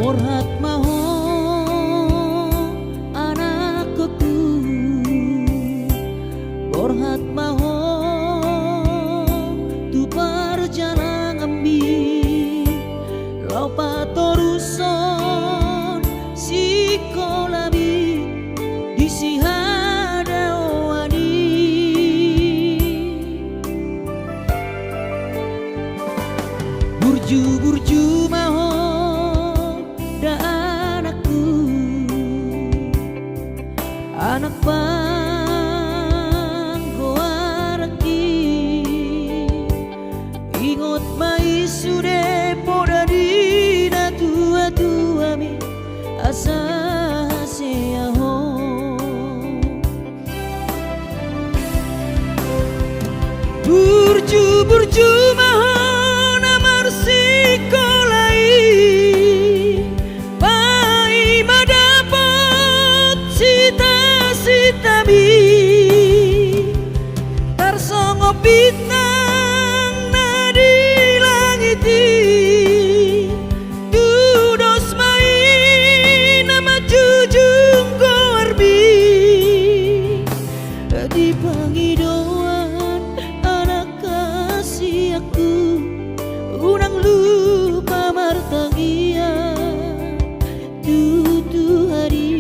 Borhat maho anakku, borhat maho tu perjalanan ambi lau patoruson si kolabi di si hadawani burju-burju maho anak panggoaraki ingot mai sude podadina tua-tua mi asa seaho burju-burju mahon amar sikolai bintang nadi langiti dudos main nama jujung gorbi di pangidauan anak kasih aku unang lupa martagia tutu hari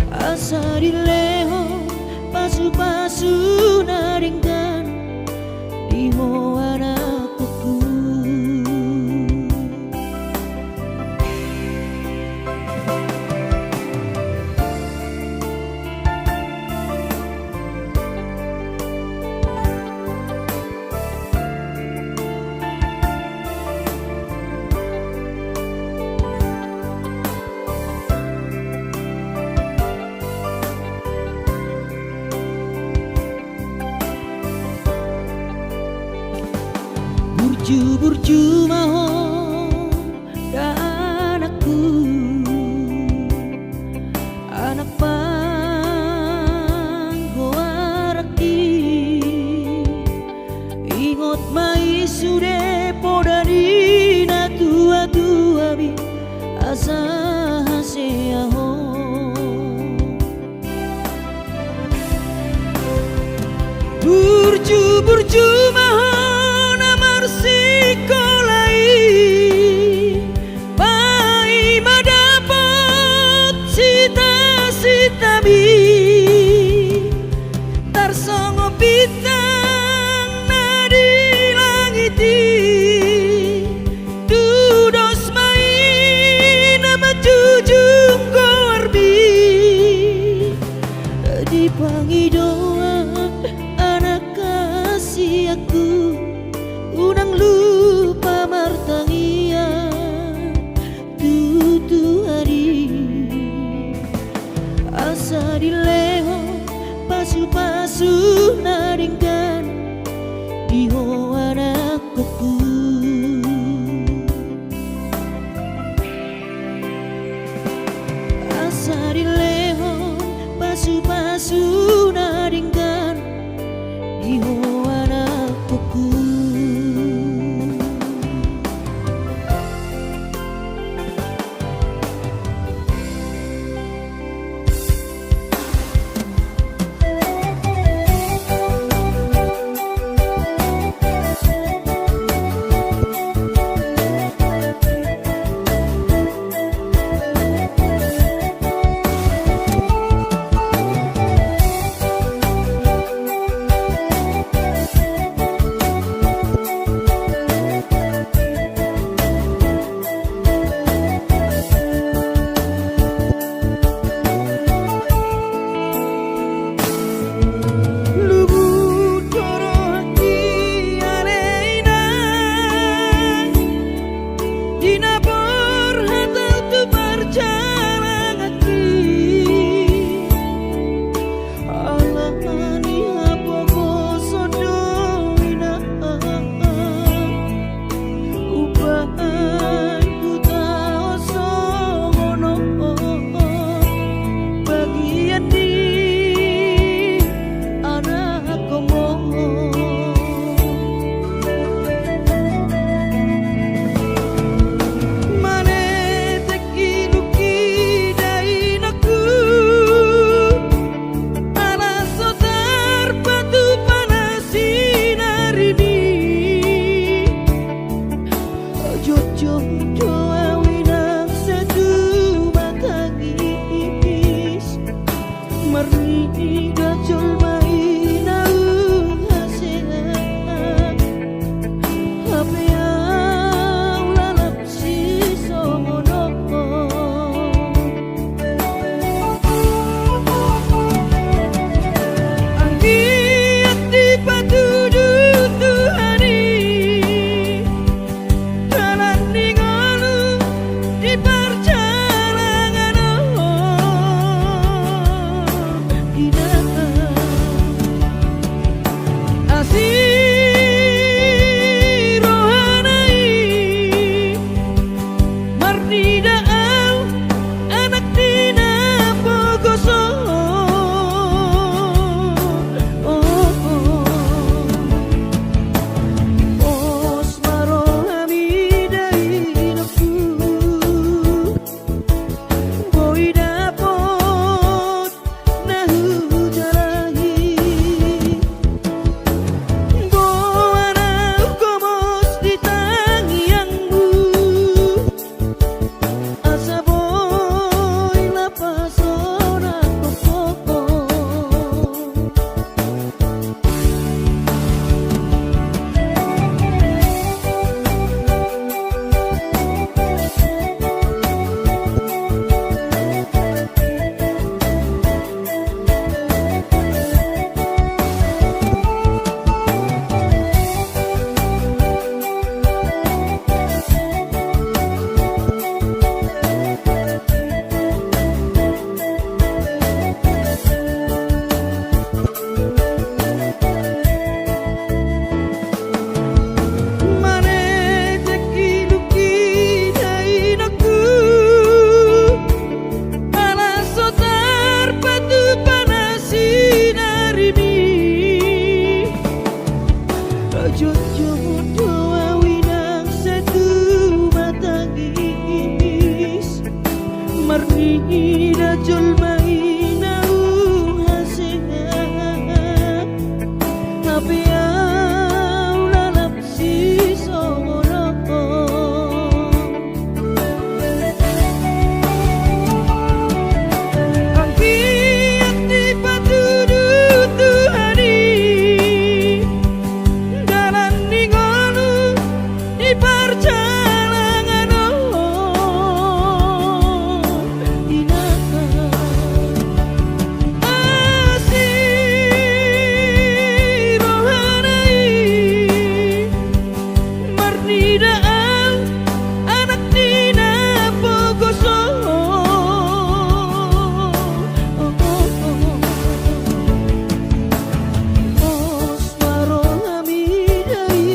asa dileho pasu-pasu naringkan di anakku. Burju-burju mahon dan anakku, anak panggoaraki ingot mai sude podadina tua-tua bi asa seaho burju-burju mahon sikolai jodoh awinang sedu matangis marni gajol mainau hasean apa yang lalap si somono angin di batu jodoh awinang sedu matangis marni gajol mainau hasean apa yang lalap si somono angin di batu Tuhani perjalanan asih rohanai marni daan anak dina pogoso osmaro hamidai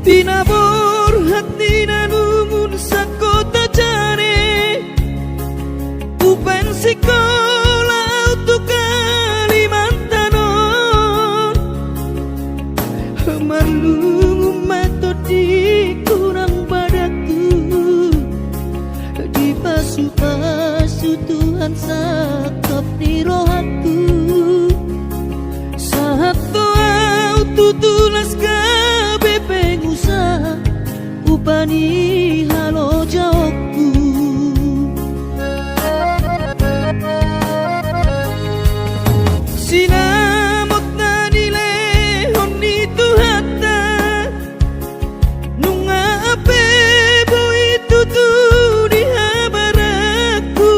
tinabur hati nanumun sakota jane upen sekolah untuk Kalimantanon marlungu metodi kurang padaku di pasu-pasu Tuhan sakap di rohaku saat tuau tutulas kabeh pengusaha bani halo jawabku. Sinamot na nile honi tuhata nunga ape boy tutu di habaraku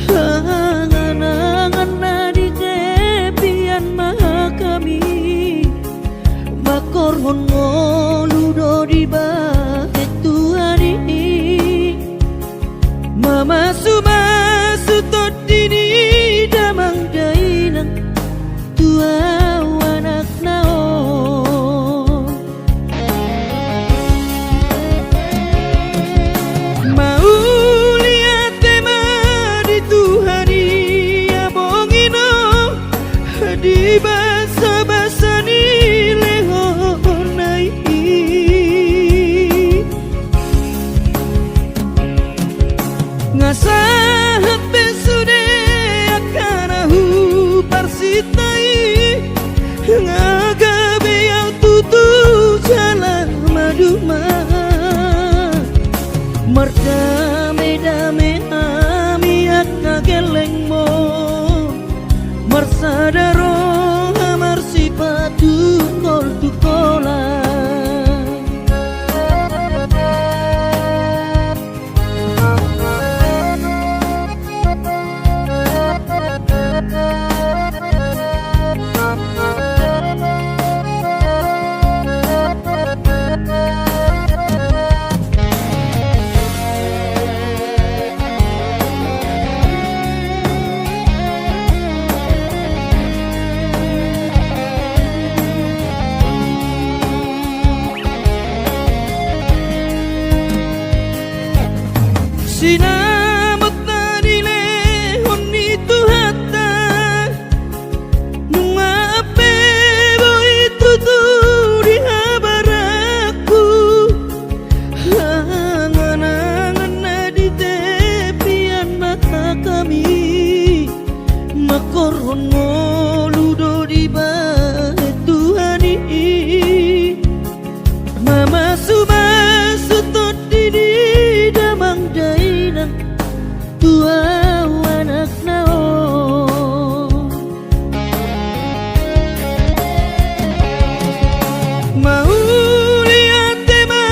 hanganangan na di kepian maha kami makorhon ngoludo di bahet tuhani mama sumasu todini damang dainang tua anak nao mau lihat tema di tuhani abongino di basa-basa ni lehonai ngasahat besude akanahu parsitai ngagabe yang tutu jalan maduma merdame-dame ami akna gelengmo marsadaro amar sipatu kol tukola sinamot na nile honi tuhata nunga ape boy tutu di habaraku hanganangan na di tepian mata kami makorhon ngoludo di bahet tuhani mama sumasu todini damang dainang tua anak nao mau lihat tema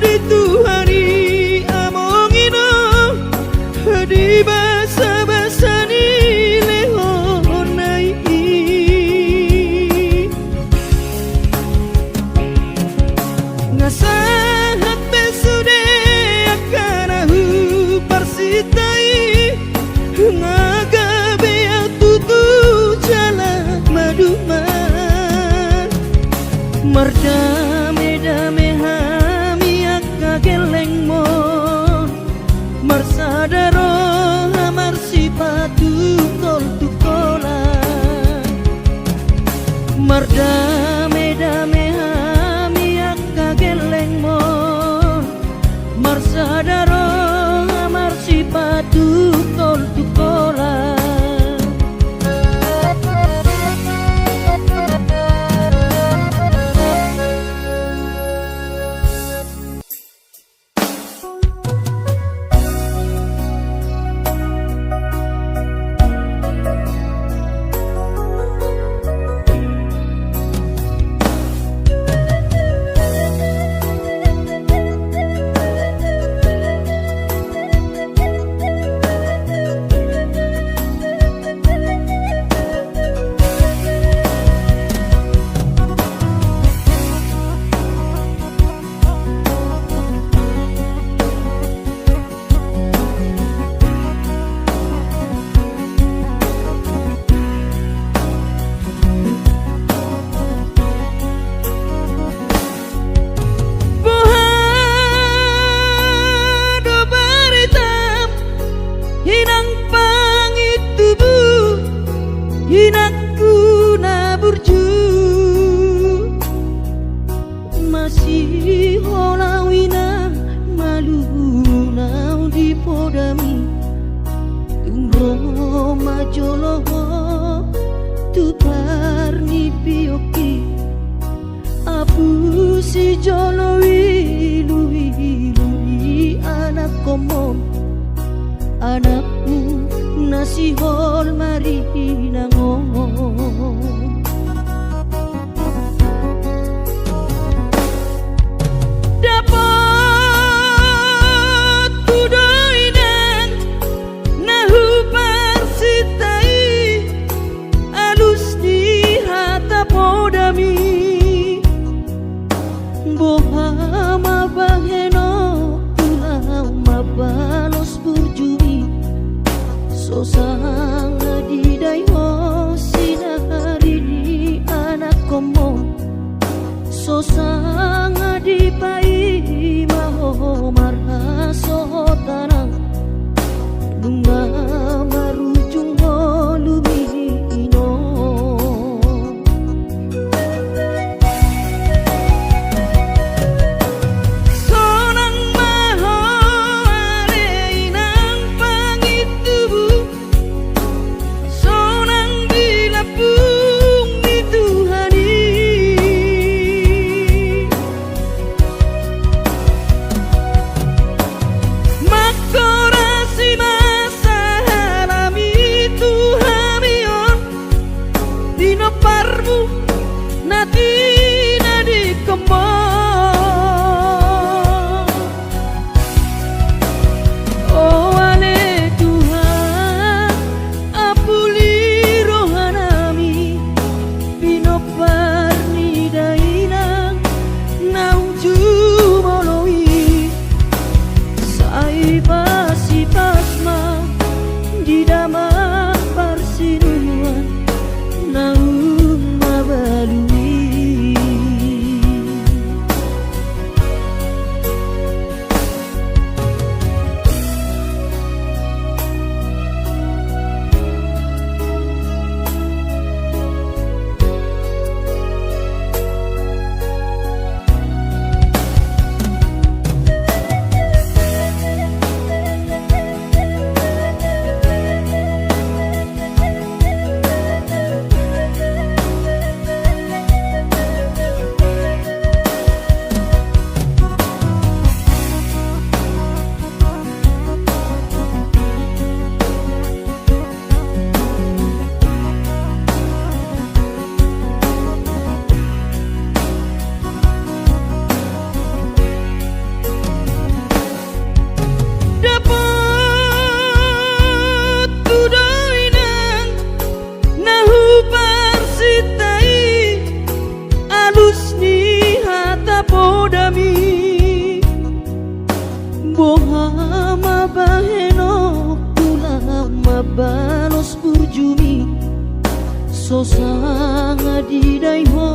di tuhari amongino di basa-basa ni lehonai ngasahat besude akanahu parsitai ngagabe yang tutu jalan maduma merdame-dame hami akka gelengmo marsadaro amar sipatu kol tukola merdame-dame hami akka gelengmo marsadaro amar sipatu kol tukola si jolo wi baheno pulau mabalos burjumi sosanga di daiho sinari di anak komo sosanga di pai maho marha sohotana dunga marujung lumino sonang maho areinang pangitubu sonang dilapung di Tuhani makorasi masa halami Tuhamion dino parmu nati nadi kemo oh ale Tuhan apuli rohanami bino parni dainang nauju moloi sai pasi pasma di damang parsinuan naum mabalui dapat kudoinang nahu parsitai alus ni hata podami bohama baheno pulang mabalos burjumi sosanga di daiho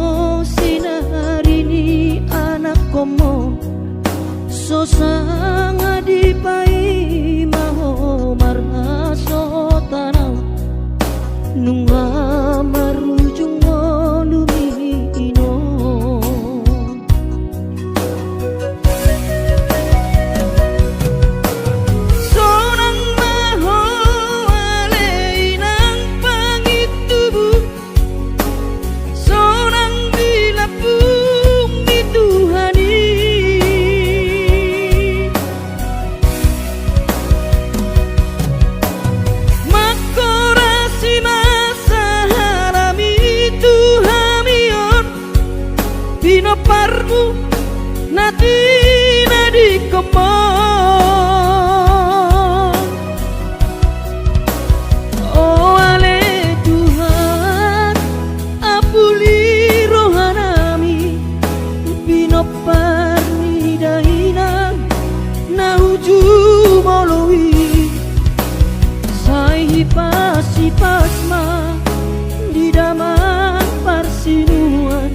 sinari ni anak komo sosanga di pai maho marha sotanau nunga marujung lumino sonang maho aleinang pangitubu sonang dilapung di Tuhani makorasi masa halami Tuhamion bino parmu nati nadi kemo oh ale Tuhan apuli rohanami bino parni dainang nauju moloi sai pasi pasma di damang parsinuan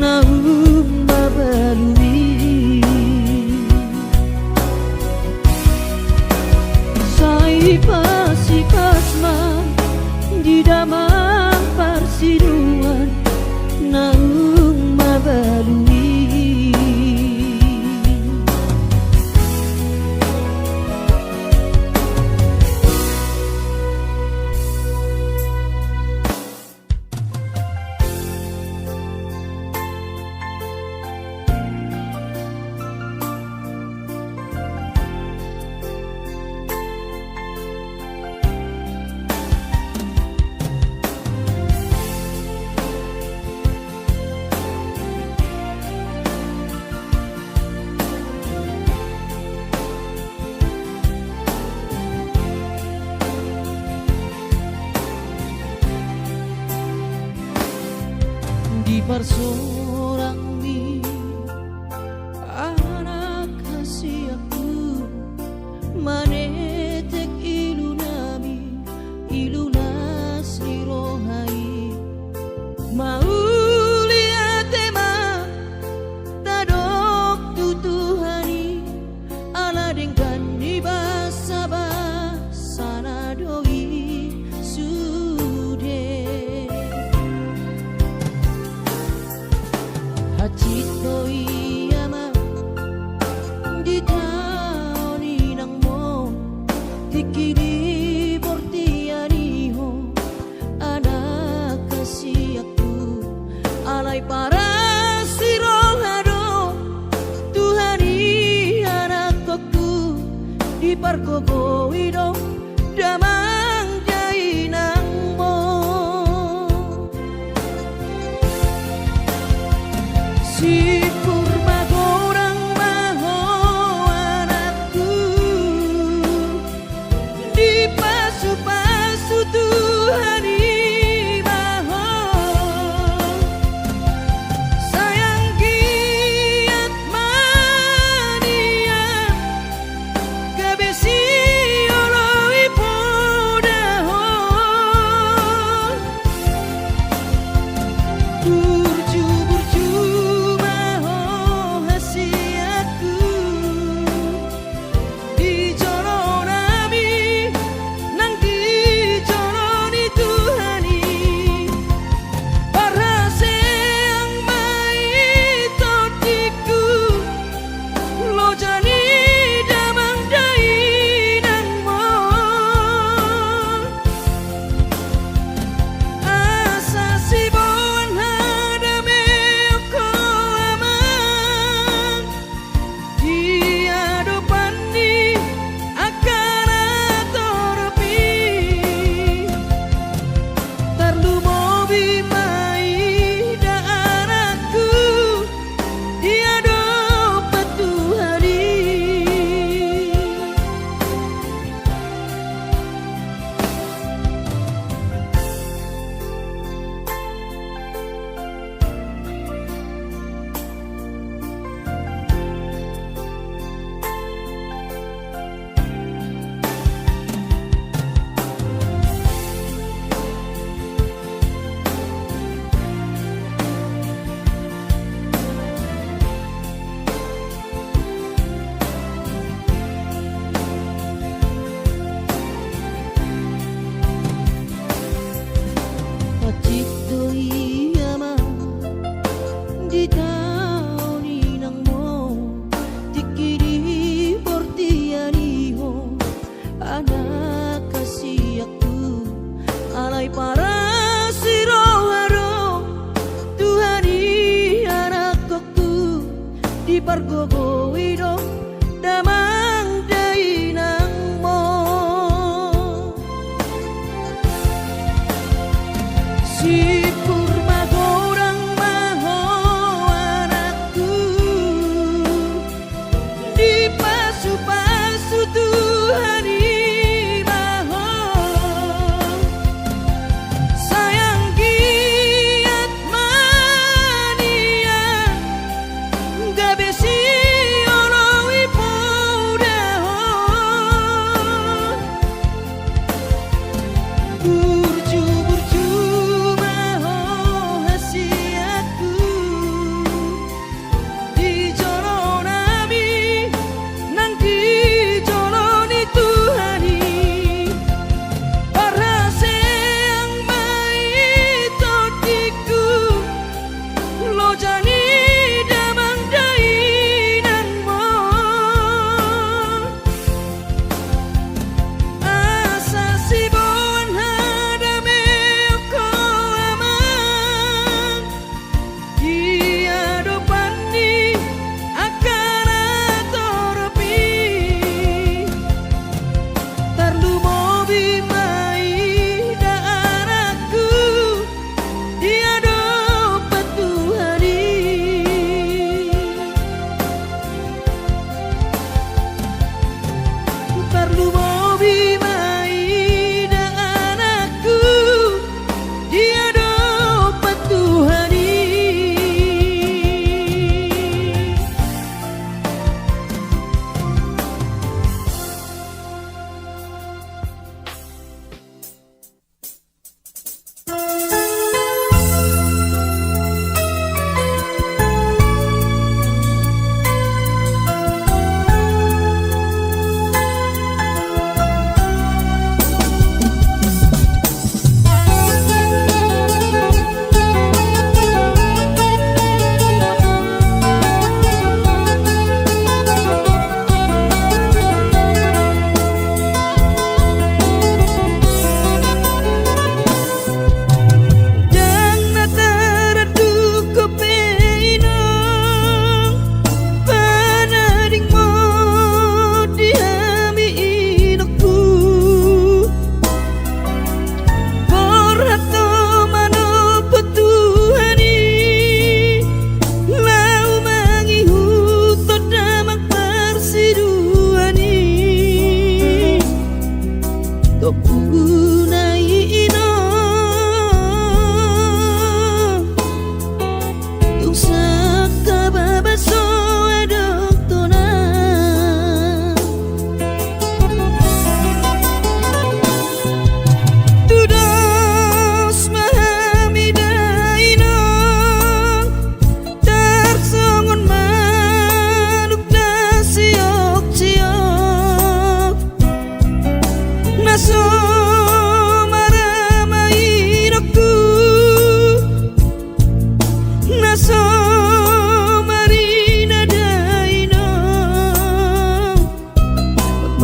naum mabalui sai pasi pasma di damang parsinuan naum mabalui di par sorang mi anak di taoni nang mo tikini bortianiho anak kasih aku alay para sirongado Tuhani anak koku di parkogo ido damang jai nang mo si kurma gorang maho anakku di pasu-pasu Tuhani maho sayang giat mania kabesi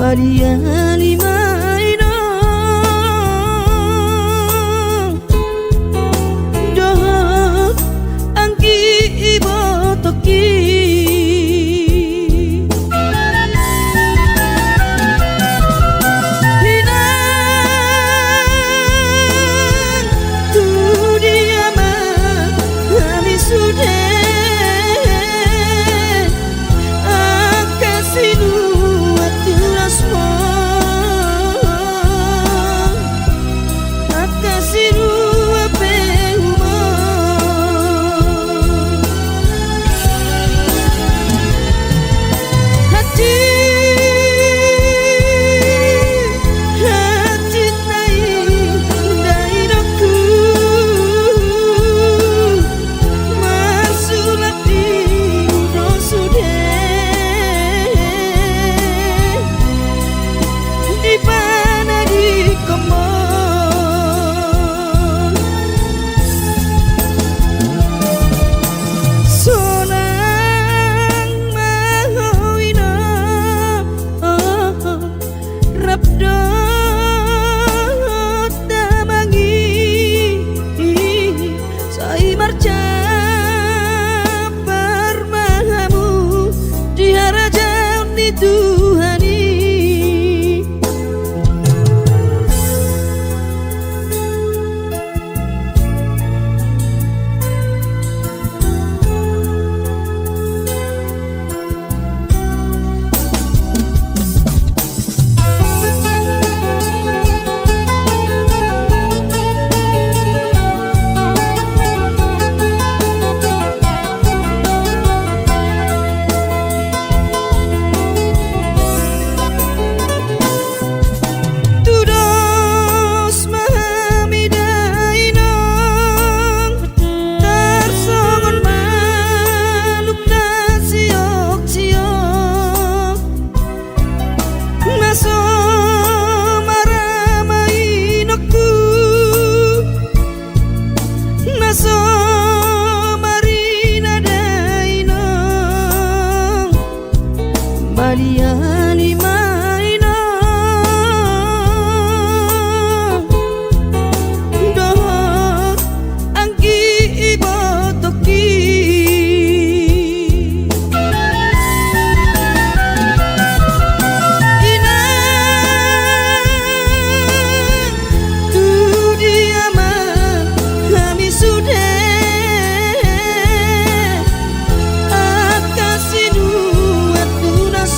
Mariani maino dohot angki ibo toki Mariani maino dohot angki ibo toki ina tu dia mah kami sudah kasih dua tunas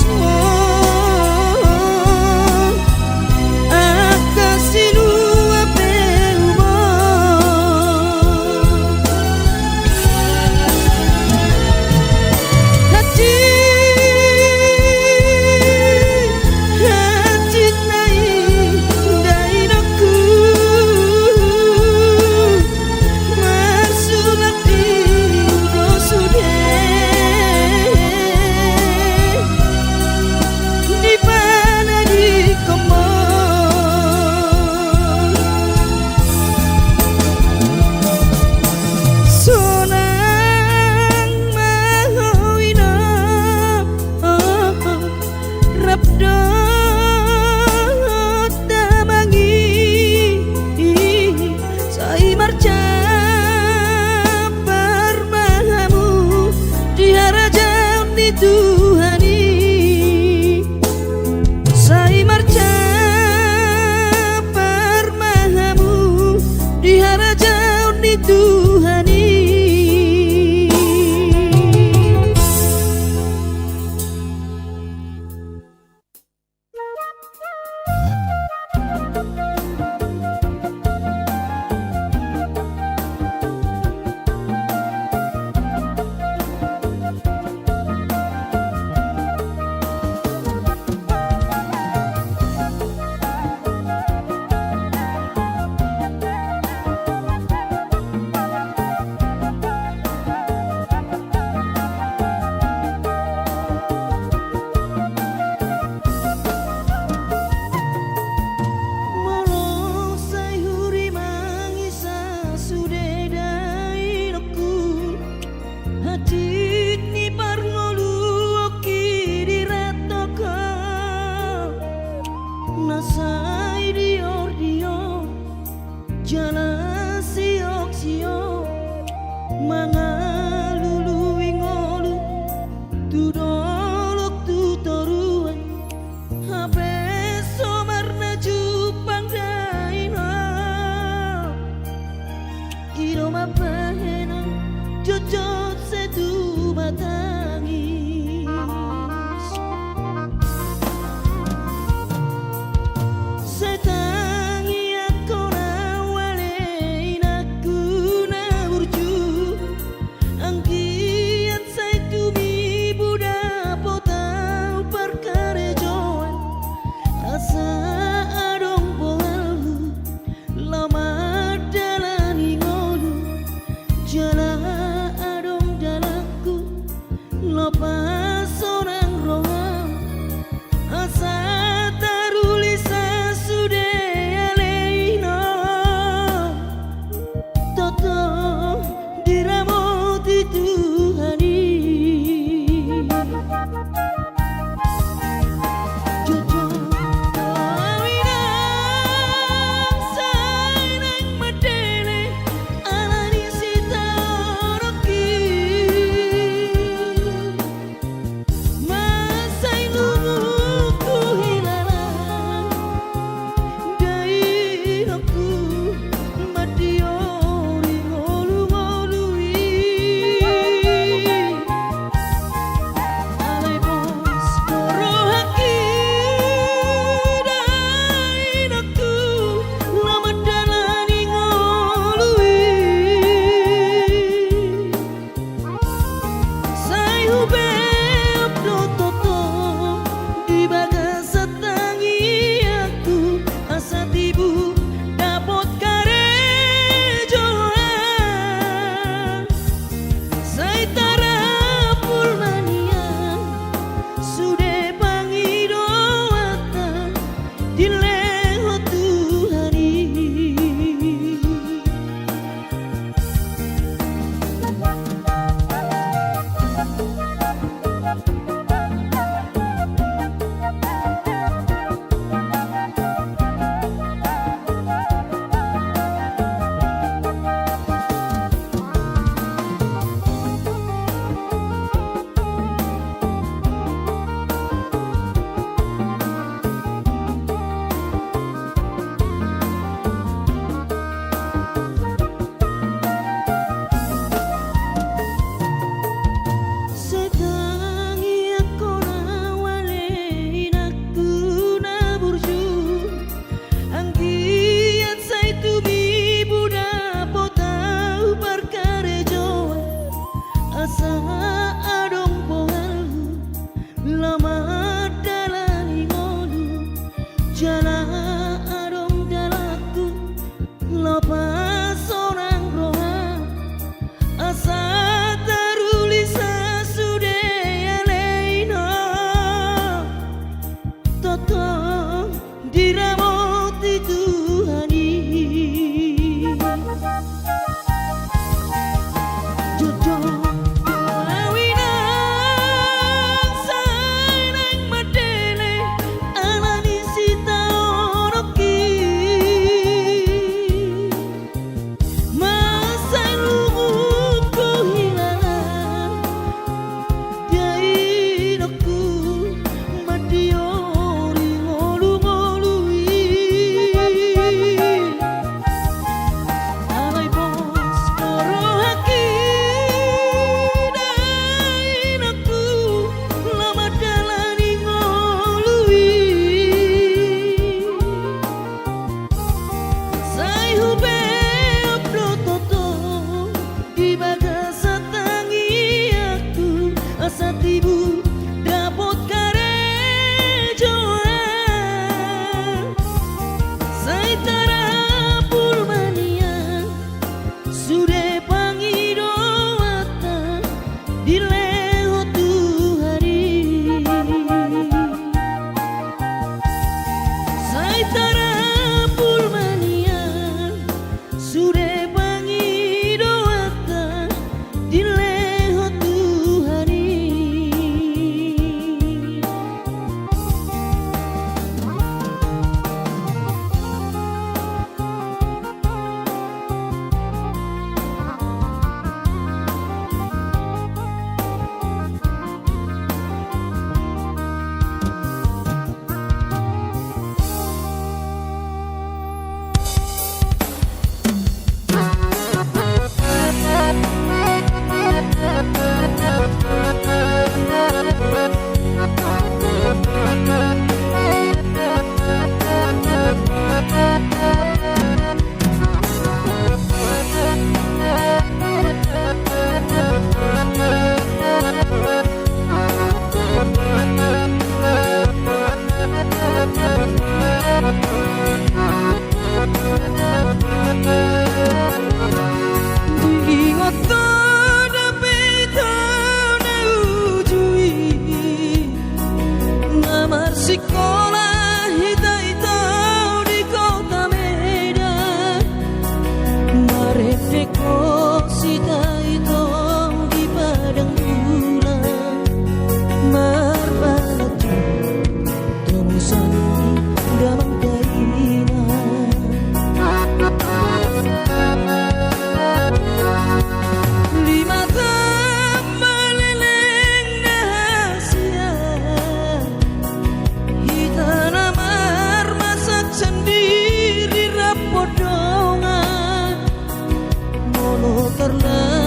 sekolah hita-hita di kota Medan, mareteko sita-hita di padang bulan, marbalatu temusan damang kaina. Lima meleleng rahasia, hitana mar masak sendiri rapodongan, mono terlalu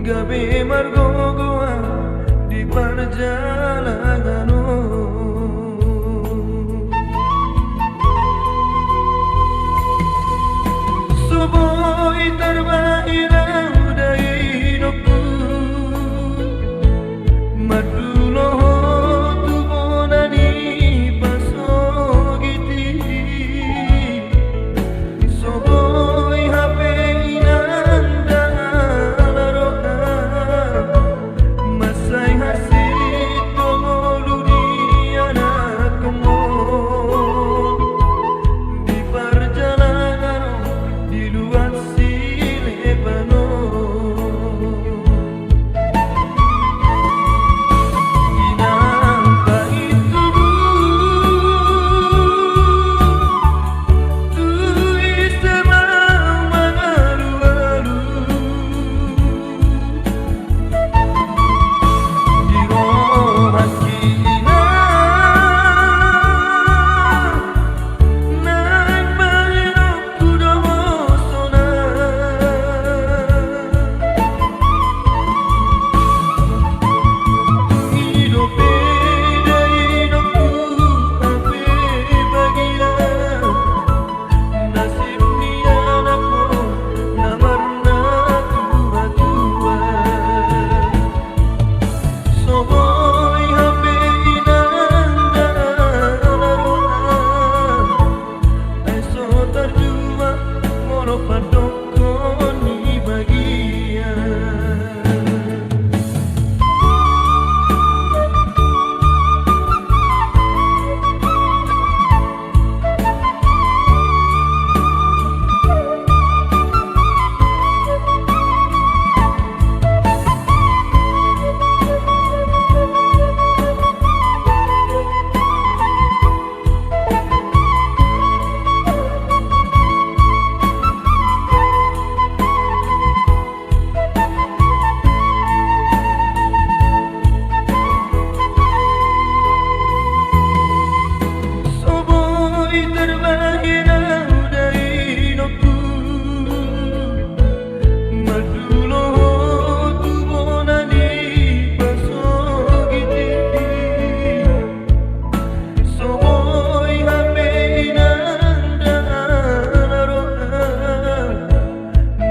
gabi margogoa di perjalananmu. Subuh terbahirau dari hidupku, maduloh tubonani pasogiti. Subuh hape inanda laroha, masai hasit tolu di anak kemon. Di perjalanan di luar Silebano, inangka itu tu isema mangalu-alu di rohan kina naik bayar kuda mosona. Hidup beda hidupku ape bagia, nasib ni anakku namarna tua-tua. Soboy hape inanda laroha, eso terjua molo padokon ni bagia. Subuh terbahirau dari hidupku, maduloh tubonani pasogiti. Subuh hape inanda laroha,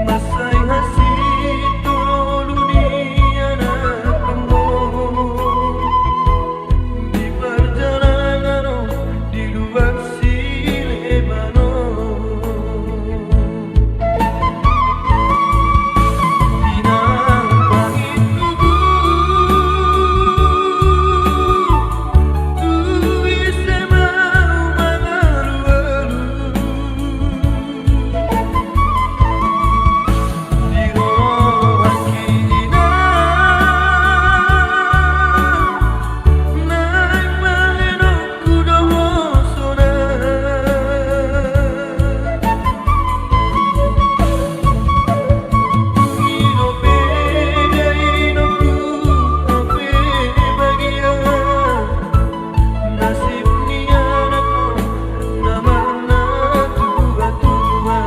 masai hasit tolu di anak kemon. Di perjalanan di luar Silebano, inangka itu tu isema mangalu-alu di rohan kina naik bayar kuda mosona. Hidup beda hidupku ape bagia, nasib ni anakku namarna tua-tua.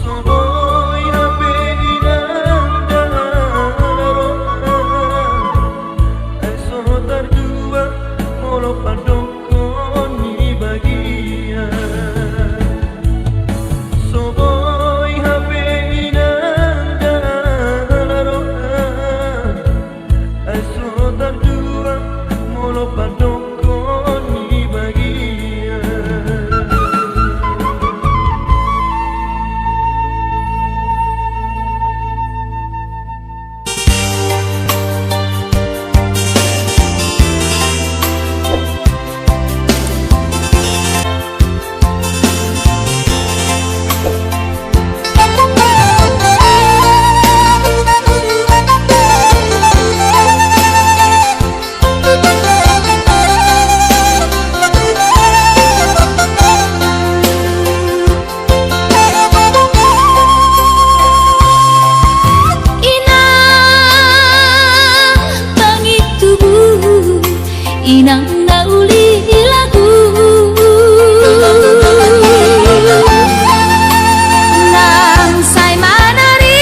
Soboy hape inanda laroha, eso terjua molo padokon ni bagia. Soboy hape inanda laroha, eso terjua molo padokon ni bagia. Inang nauli lagu nang say manari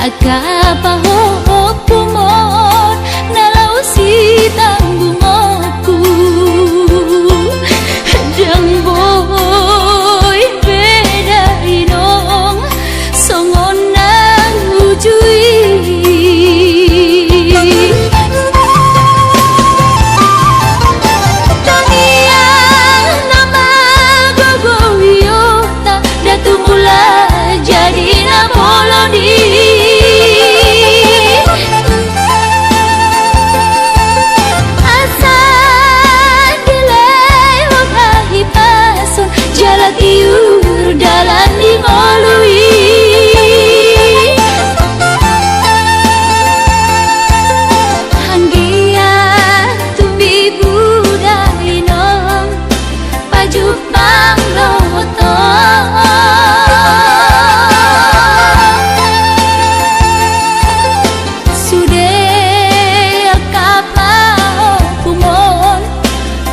Akapahopumon nalau si tanggungoku Jang boy beda inong songon nang ujui Taniang nama gogowiota datu mula jadi na polodi Jalatiur dalan di ngolui Hanggia tumbi budai nong pajupang loto Sude kapao kumon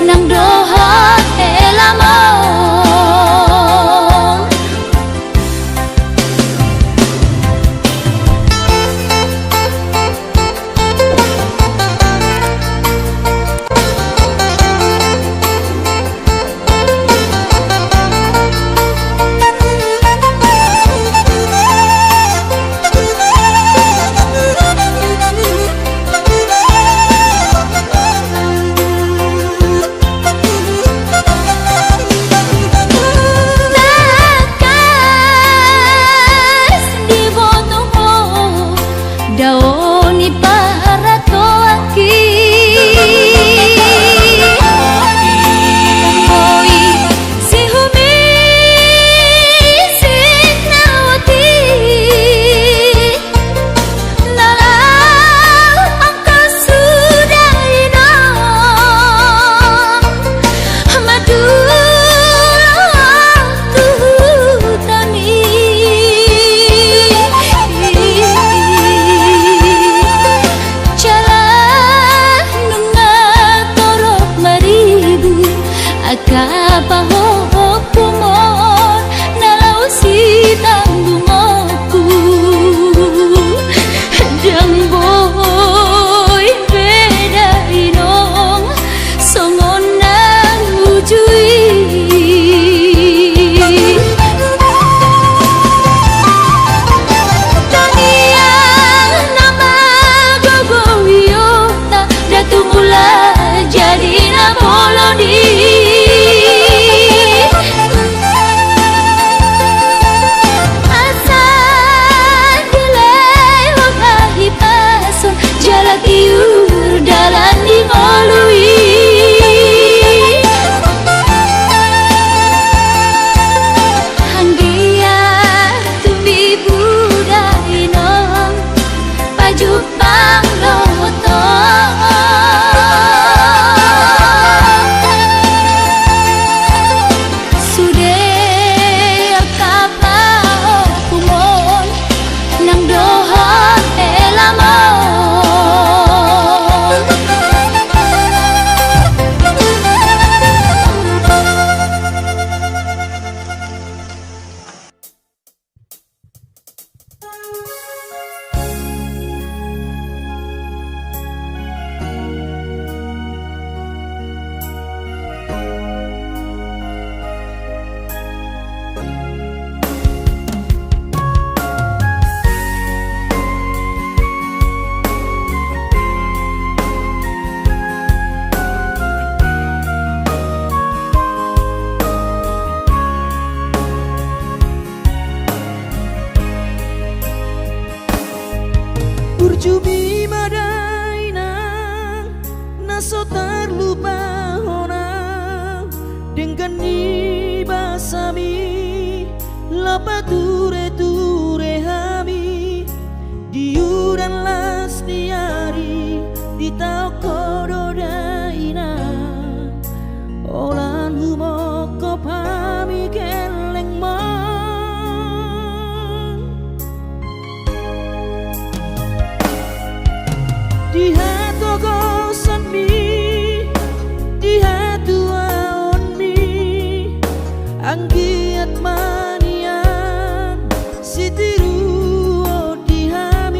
nang dohot elamon Daoni para toaki Koi si humi si nawati Nalang angka sudah inang Madu Akapahopumon nalau si tanggungoku Jang boy beda inong songon nang ujui Taniang nama gogowiota datu mula jadi na polodi Jalatiur dalan di ngolui Hanggia tumbi budai nong pajupang loto Sude kapao kumon nang dohot elamon Burjumi madaina naso terlupa hona dengan ni basami lapa ture ture hami diuran las diari di tau kododaina olan humoko pami keleng di hatu gosan mi di hatu aon mi anggiat manian si tiru di ham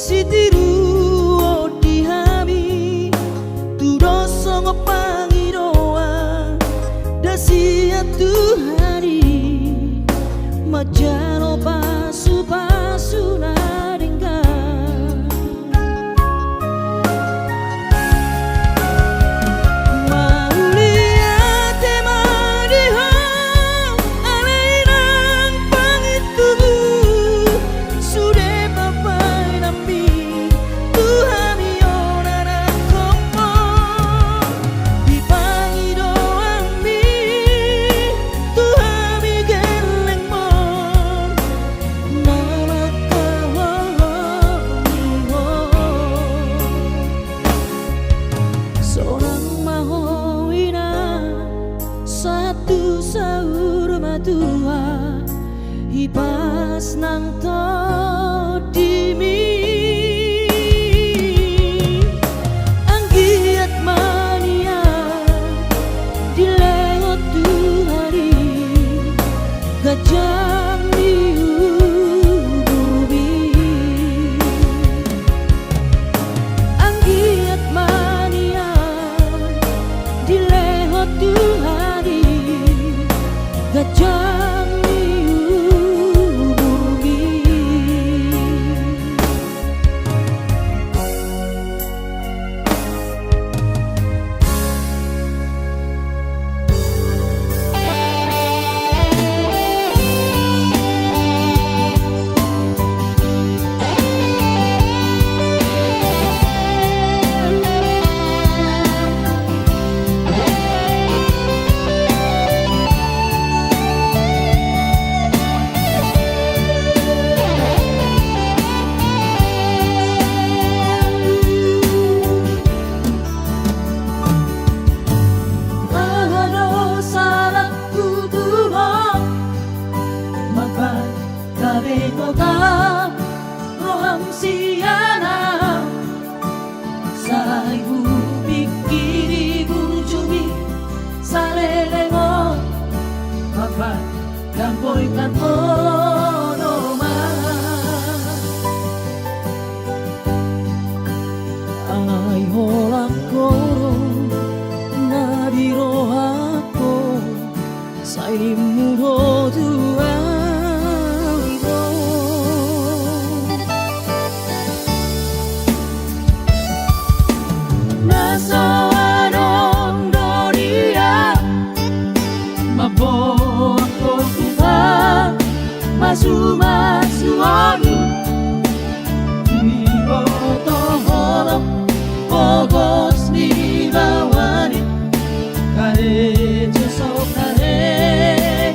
sitiru odihami tudoso ngopangiroa dasia Tuhari majano pasu-pasu naringga satu sahur matua hibas nang to dimi anggiat mania dilewat Tuhari gajah diububi anggiat mania dilewat Tuhari gajah diububi Kabenoga roham siana sa ibu pikiri bujumi salelemo papa gamboy kantonoma ay holang koro nadirohako sa imudo tua Masu oni Iboto holo Pogos ni bawani Kare jesok kare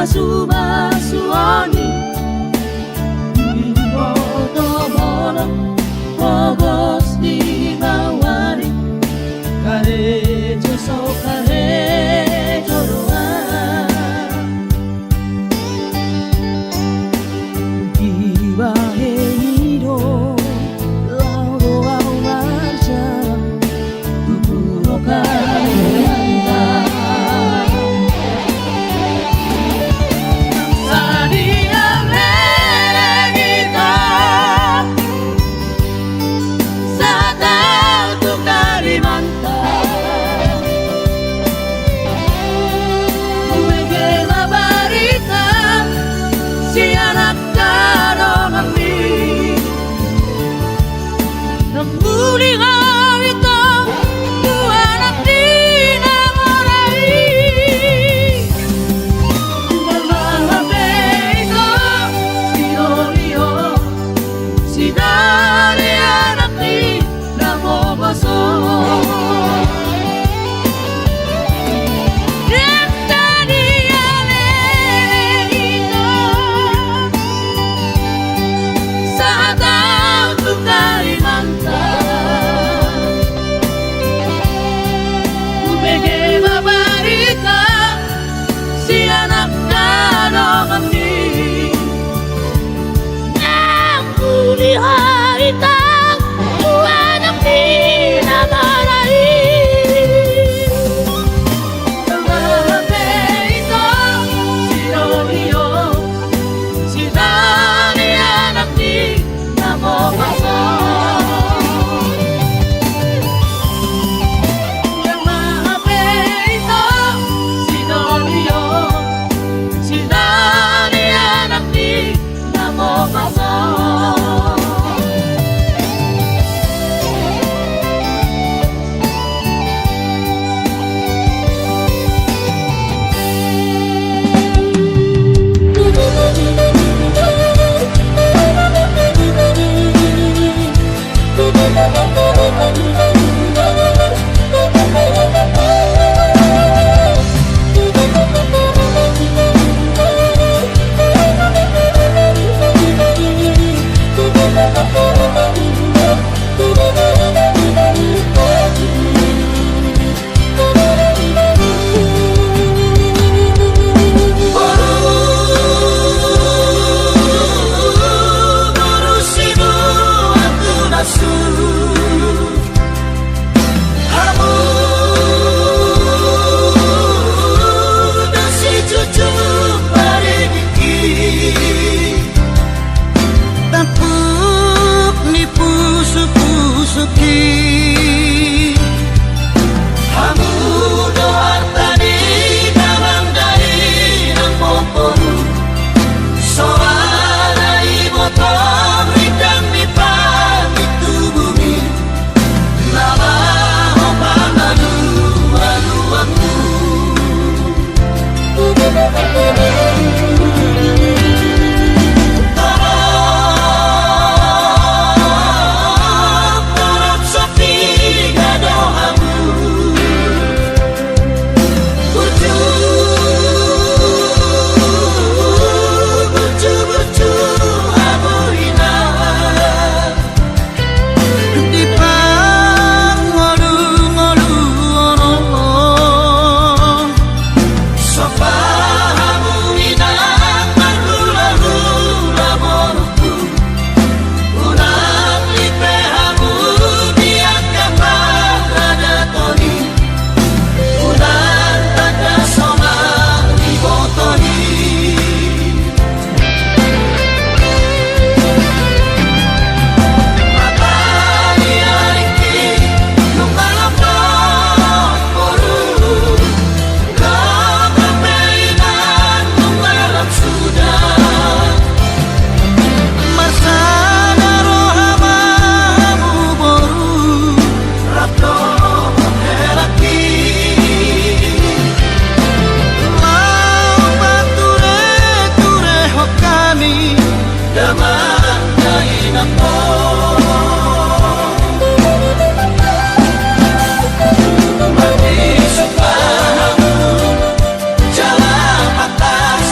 Basu-basuani Bodo-bodo Bogos di bawani Karejo so karejo doa Gibahe hiro Lauro au marcha Tupuro kayanda Sadia meregita Satau tu Kalimantan Umegela barita Si anak kadongan ni Nambuli harita Tu anak dinamorai Bermahabeito Si Dorio Si dari anak ni Namo baso Dan tadi aleito Saat aku Kalimantan Ubege babarita Si anak kadongan ni Nambuli harita Tu anak dinamorai Bermahabeito Si Dorio Si dari anak ni Namo baso Bermahabeito Si Dorio Si dari anak ni Namo baso Borusimu aku nasu Hamu Nasi cucu pariniki Tapuk nipu suku-suki Hamu doa tadi Kalang dari nang poporu Soara ibotong Ridang mipang itu bumi Nama opang alu-aluanku Torop sapi gadohamu Bucu-bucu abu inawa Di pangolu-ngolu ono Sopahamu inang marhula-hula moruku Unang lipehamu dianggap ada toni Unang tanda somang dibotoni Jalan atas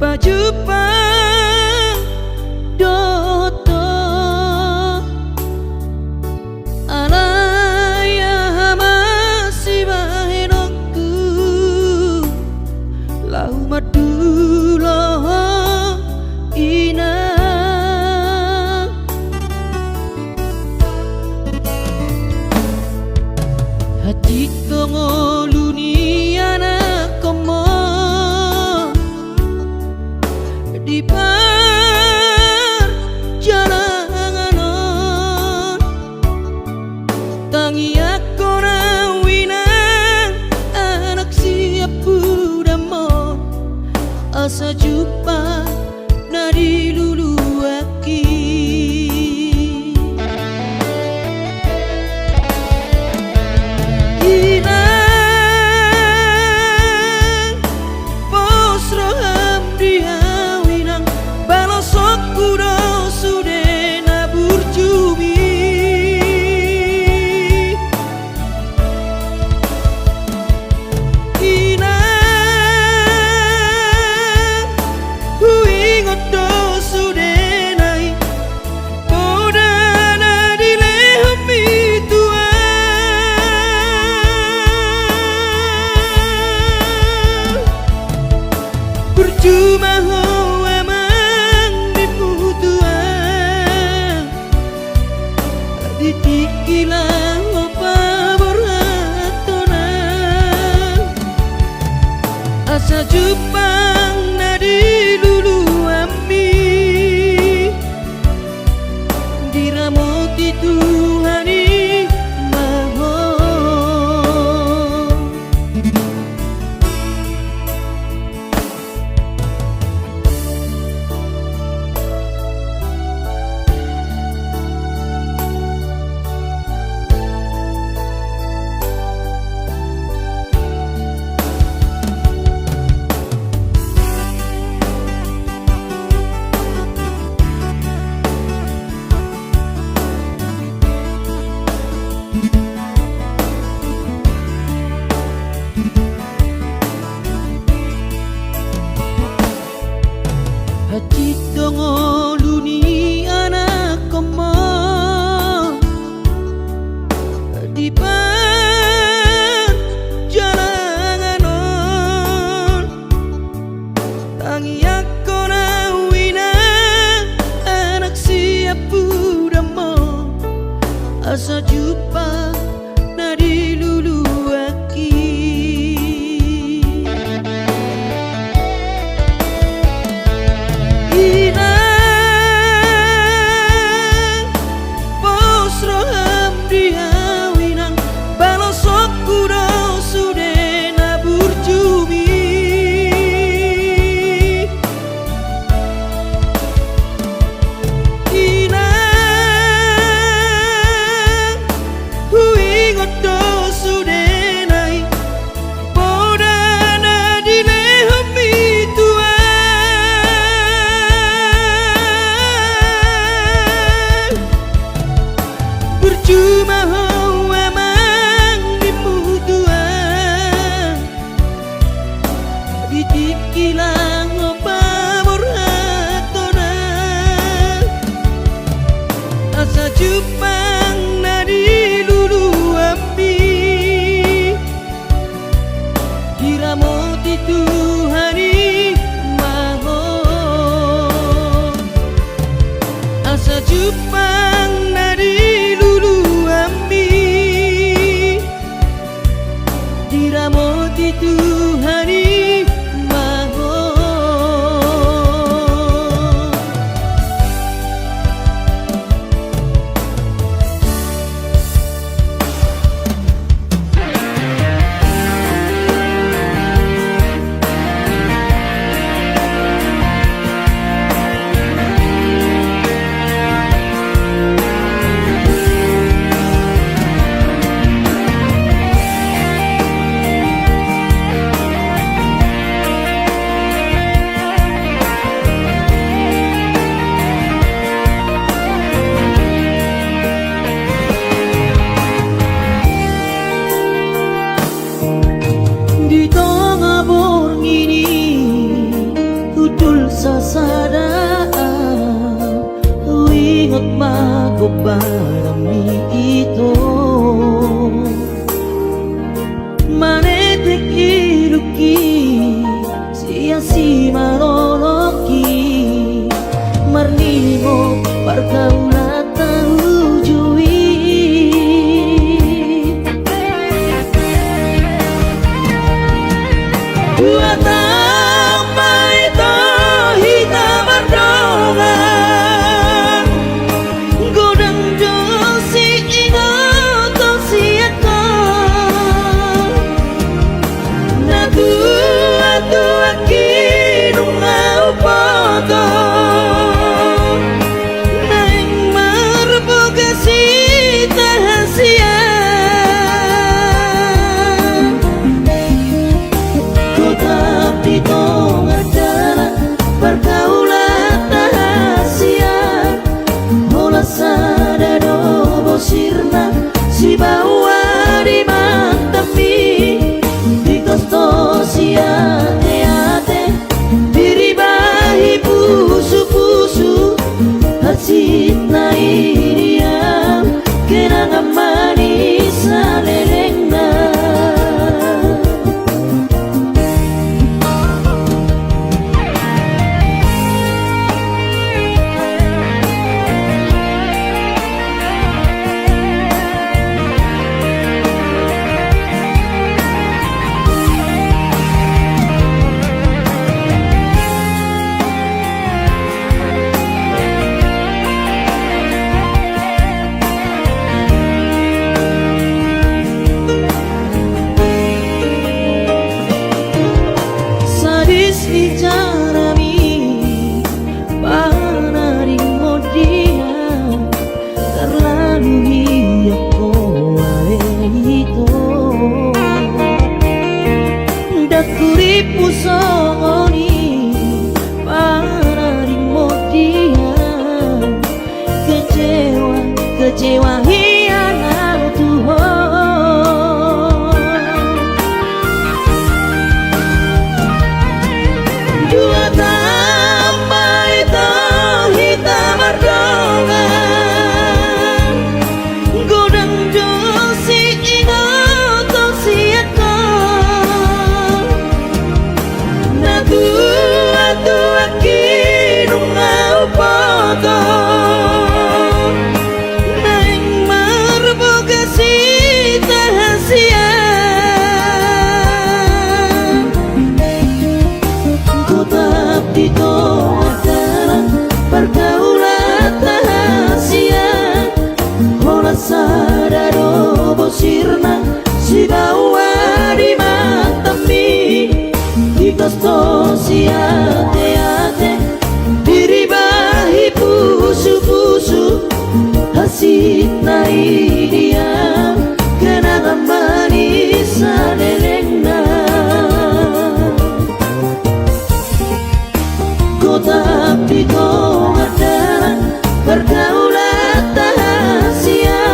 Pajupang doto alaya masih bahenokku lau madulo ina hati tongoluni anak komo di perjalanan tangi aku rawinan anak siap budamon asa jumpa nadi lulu aki inang posro hamdia cuma ho emang diputuan ditikilah opa berhatonan asa jupang nadi lulu ami diramoti Tuhani hati tongoluni anak komo di perjalanan tangi aku rawina anak siap budamon asa jumpa nadi lulu aki cuma ho emang diputuan ditikilah opa berhatonan asa jupang nadi lulu ami diramoti Tuhani mahon asa jupang nadi diramoti Tuhani mahon di tengah borngini utul sasadaan Uingot magobarami ito Manetek iruki Siya si maroloki Marnimo parkaulatan ujui Dua tambah itu hitam berdongan Godang josi ingat siapa Na tua kinu mau foto Neng merbogasi tahasia Pitong adalah pergaulan rahasia Mula sadado bosirna si bawa di mantapi Di kosto si ate-ate Diribahi pusu-pusu Hasit na iriam Kenangan manis alelengna Bicarami panaringmo dia terlalu hiyak kowe itu dakuri pusoni panaringmo dia kecewa hianat Tuhan Dua tambah itu hitam berdongan Godang josi ingat siapa Na tua kinu mau foto Neng merbogasi tahasia Itu adalah pergaulan rahasia Mula sadado bosirna si bawa di mantapi Di kosto si ate-ate Diribahi pusu-pusu Hasit na iriam Kenangan manis alelengna Tapi kau adalah pergaulan rahasia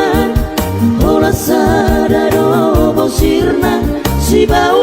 Mula sadado bosirna si bawa